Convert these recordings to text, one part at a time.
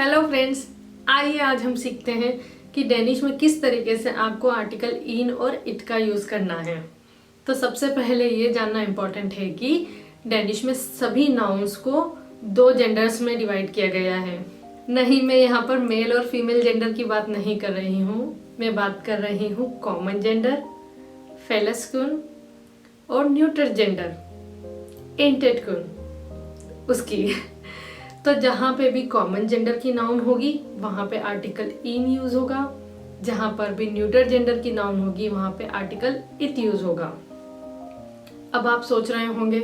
Hello friends, आइए आज हम सीखते हैं कि डेनिश में किस तरीके से आपको आर्टिकल इन और इट का यूज़ करना है। तो सबसे पहले ये जानना इम्पोर्टेंट है कि डेनिश में सभी नाउन्स को दो जेंडर्स में डिवाइड किया गया है। नहीं, मैं यहाँ पर मेल और फीमेल जेंडर की बात नहीं कर रही हूँ, मैं बात कर रही हूँ कॉमन जेंडर, फेलस्कुन और न्यूटर जेंडर, इंटेटकुन उसकी। तो जहाँ पे भी कॉमन जेंडर की नाउन होगी वहाँ पे आर्टिकल इन यूज होगा, जहाँ पर भी न्यूटर जेंडर की नाउन होगी वहाँ पे आर्टिकल इट यूज होगा। अब आप सोच रहे होंगे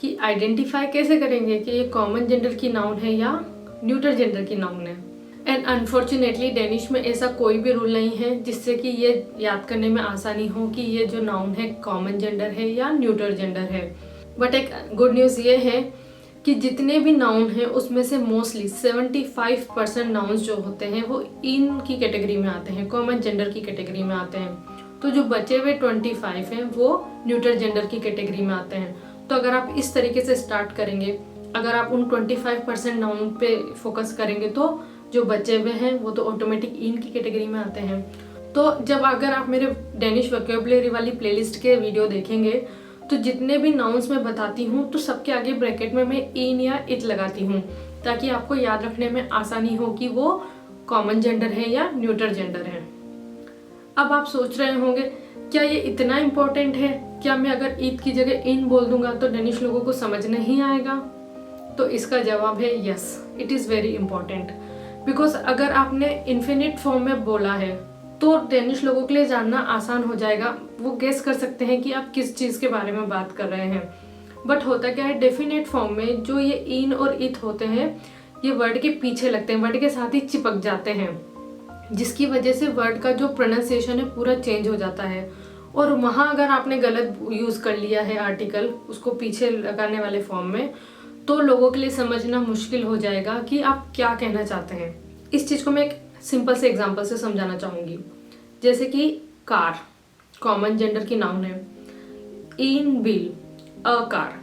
कि आइडेंटिफाई कैसे करेंगे कि ये कॉमन जेंडर की नाउन है या न्यूटर जेंडर की नाउन है। एंड अनफॉर्चुनेटली डेनिश में ऐसा कोई भी रूल नहीं है जिससे कि ये याद करने में आसानी हो कि ये जो नाउन है कॉमन जेंडर है या न्यूटर जेंडर है। बट एक गुड न्यूज़ ये है कि जितने भी नाउन हैं उसमें से मोस्टली 75% नाउन्स जो होते हैं वो इन की कैटेगरी में आते हैं, कॉमन जेंडर की कैटेगरी में आते हैं। तो जो बचे हुए 25 हैं वो न्यूटर जेंडर की कैटेगरी में आते हैं। तो अगर आप इस तरीके से स्टार्ट करेंगे, अगर आप उन 25% नाउन पे फोकस करेंगे तो जो बचे हुए हैं वो तो ऑटोमेटिक इन की कैटेगरी में आते हैं। तो जब अगर आप मेरे डेनिश वोकैबुलरी वाली प्लेलिस्ट के वीडियो देखेंगे तो जितने भी नाउन्स मैं बताती हूँ तो सबके आगे ब्रैकेट में मैं इन या इट लगाती हूँ ताकि आपको याद रखने में आसानी हो कि वो कॉमन जेंडर है या न्यूटर जेंडर है। अब आप सोच रहे होंगे क्या ये इतना इम्पोर्टेंट है, क्या मैं अगर इट की जगह इन बोल दूंगा तो डेनिश लोगों को समझ नहीं आएगा? तो इसका जवाब है yes, it is very important. Because अगर आपने इन्फिनिट फॉर्म में बोला है तो डेनिश लोगों के लिए जानना आसान हो जाएगा, वो गेस कर सकते हैं कि आप किस चीज़ के बारे में बात कर रहे हैं। बट होता क्या है, डेफिनेट फॉर्म में जो ये इन और इट होते हैं ये वर्ड के पीछे लगते हैं, वर्ड के साथ ही चिपक जाते हैं, जिसकी वजह से वर्ड का जो प्रोनाउंसिएशन है पूरा चेंज हो जाता है। और वहाँ अगर आपने गलत यूज़ कर लिया है आर्टिकल उसको पीछे लगाने वाले फॉर्म में तो लोगों के लिए समझना मुश्किल हो जाएगा कि आप क्या कहना चाहते हैं। इस चीज़ को मैं एक सिंपल से एग्जांपल से समझाना चाहूँगी। जैसे कि कार कॉमन जेंडर की नाउन है, इन बिल अ कार,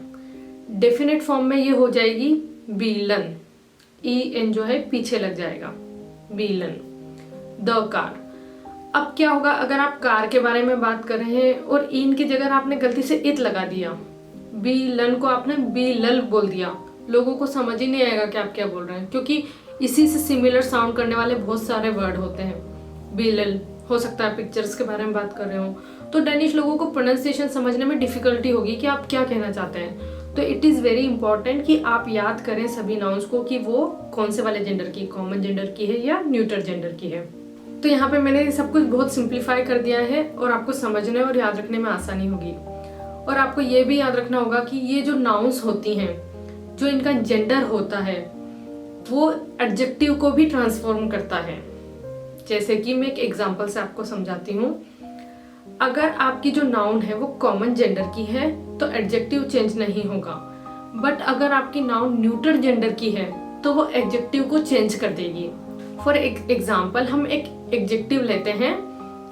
डेफिनेट फॉर्म में ये हो जाएगी बीलन, ई एन जो है पीछे लग जाएगा, बीलन द कार। अब क्या होगा अगर आप कार के बारे में बात कर रहे हैं और इन की जगह आपने गलती से इट लगा दिया, बीलन को आपने बीलल बोल दिया, लोगों को समझ ही नहीं आएगा कि आप क्या बोल रहे हैं, क्योंकि इसी से सिमिलर साउंड करने वाले बहुत सारे वर्ड होते हैं। बीलल हो सकता है पिक्चर्स के बारे में बात कर रहे हो तो डेनिश लोगों को प्रोनाउंसिएशन समझने में डिफिकल्टी होगी कि आप क्या कहना चाहते हैं। तो इट इज़ वेरी इंपॉर्टेंट कि आप याद करें सभी नाउन्स को कि वो कौन से वाले जेंडर की, कॉमन जेंडर की है या न्यूटर जेंडर की है। तो यहाँ पे मैंने सब कुछ बहुत सिंप्लीफाई कर दिया है और आपको समझने और याद रखने में आसानी होगी। और आपको ये भी याद रखना होगा कि ये जो नाउन्स होती हैं, जो इनका जेंडर होता है वो एडजेक्टिव को भी ट्रांसफॉर्म करता है। जैसे कि मैं एक एग्जांपल से आपको समझाती हूँ। अगर आपकी जो नाउन है वो कॉमन जेंडर की है तो एडजेक्टिव चेंज नहीं होगा, बट अगर आपकी नाउन न्यूटर जेंडर की है तो वो एडजेक्टिव को चेंज कर देगी। फॉर एग्जाम्पल हम एक एडजेक्टिव लेते हैं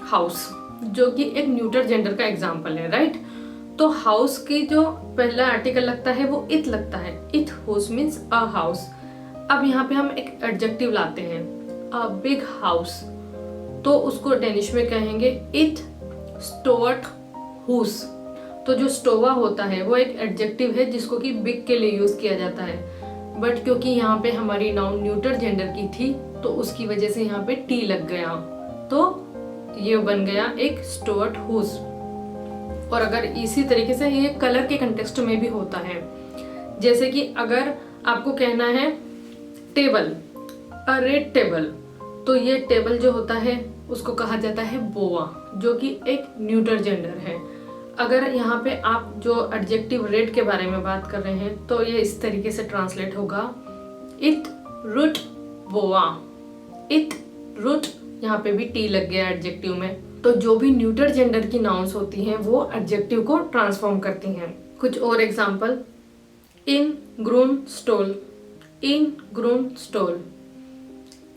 हाउस, जो कि एक न्यूटर जेंडर का एग्जाम्पल है, राइट? तो हाउस की जो पहला आर्टिकल लगता है वो इट लगता है, it house means a house. अब यहाँ पे हम एक एडजेक्टिव लाते हैं अ बिग हाउस, तो उसको डेनिश में कहेंगे इट स्टोअर्ट हुस। तो जो स्टोवा होता है वो एक एडजेक्टिव है जिसको कि बिग के लिए यूज किया जाता है, बट क्योंकि यहाँ पे हमारी नाउन न्यूटर जेंडर की थी तो उसकी वजह से यहाँ पे टी लग गया, तो ये बन गया एक स्टोअर्ट हुस। और अगर इसी तरीके से ये कलर के कंटेक्स्ट में भी होता है, जैसे कि अगर आपको कहना है टेबल, अ रेड टेबल, तो ये टेबल जो होता है उसको कहा जाता है बोआ, जो कि एक न्यूटर जेंडर है। अगर यहाँ पे आप जो एडजेक्टिव रेड के बारे में बात कर रहे हैं तो ये इस तरीके से ट्रांसलेट होगा इट रूट बोआ, इट रूट, यहाँ पे भी टी लग गया एडजेक्टिव में। तो जो भी न्यूटर जेंडर की नाउन्स होती हैं वो एडजेक्टिव को ट्रांसफॉर्म करती हैं। कुछ और एग्जांपल, इन ग्रोन स्टोल, इन ग्रोन स्टोल,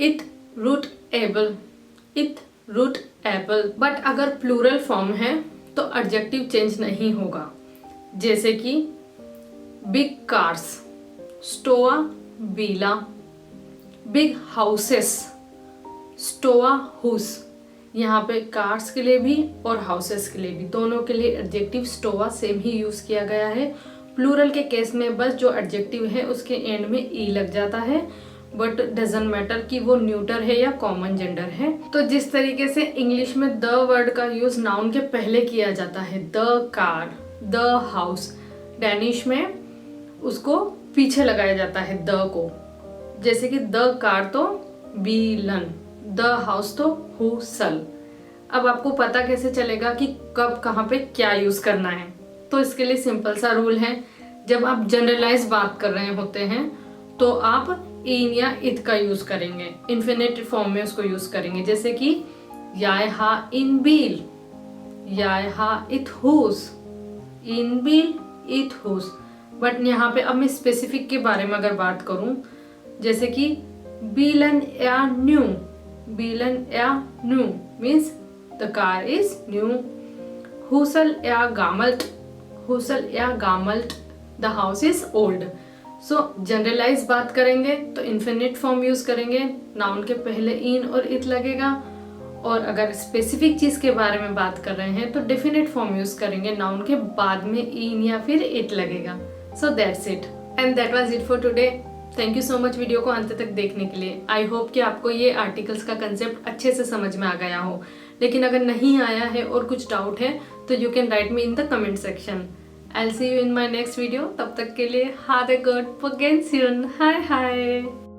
इट रूट एबल, इट रूट एपल। बट अगर प्लूरल फॉर्म है तो एडजेक्टिव चेंज नहीं होगा, जैसे कि बिग कार्स, स्टोआ बीला, बिग हाउसेस, स्टोआ हुस। यहाँ पे कार्स के लिए भी और हाउसेस के लिए भी, दोनों के लिए एडजेक्टिव स्टोआ सेम ही यूज किया गया है। प्लूरल के केस में बस जो एडजेक्टिव है उसके एंड में ई लग जाता है, बट डजंट मैटर कि वो न्यूटर है या कॉमन जेंडर है। तो जिस तरीके से इंग्लिश में द वर्ड का यूज नाउन के पहले किया जाता है, the car, the house, Danish में उसको पीछे लगाया जाता है द को। जैसे कि द कार तो बीलन, द हाउस तो हुसल। अब आपको पता कैसे चलेगा कि कब कहाँ पे क्या यूज करना है? तो इसके लिए सिंपल सा रूल है, जब आप जनरलाइज बात कर रहे होते हैं तो आप इन या इट का यूज करेंगे, इन्फिनिटिव फॉर्म में उसको यूज करेंगे। जैसे कि याय हा इन बील, याय हा इट हुस, इन बील इट हुस। बट यहाँ पे अब मैं स्पेसिफिक के बारे में अगर बात करूं, जैसे कि बीलन या न्यू, बीलन या न्यू means the car is new. हुसल या गामल्ट, हुसल या गामल्ट, the house is old. So generalise बात करेंगे तो इन्फिनिट फॉर्म यूज करेंगे, नाउन के पहले इन और इट लगेगा। और अगर स्पेसिफिक चीज के बारे में बात कर रहे हैं तो डेफिनेट फॉर्म यूज करेंगे, नाउन के बाद में इन या फिर इट लगेगा। So that's it and that was it for today. Thank you so much video को अंत तक देखने के लिए। आई होप कि आपको ये आर्टिकल्स का कंसेप्ट अच्छे से समझ में आ गया हो। लेकिन अगर नहीं आया है और कुछ डाउट है तो you can write me in the comment section. I'll see you in my next video. तब तक के लिए have a good weekend soon. Hi.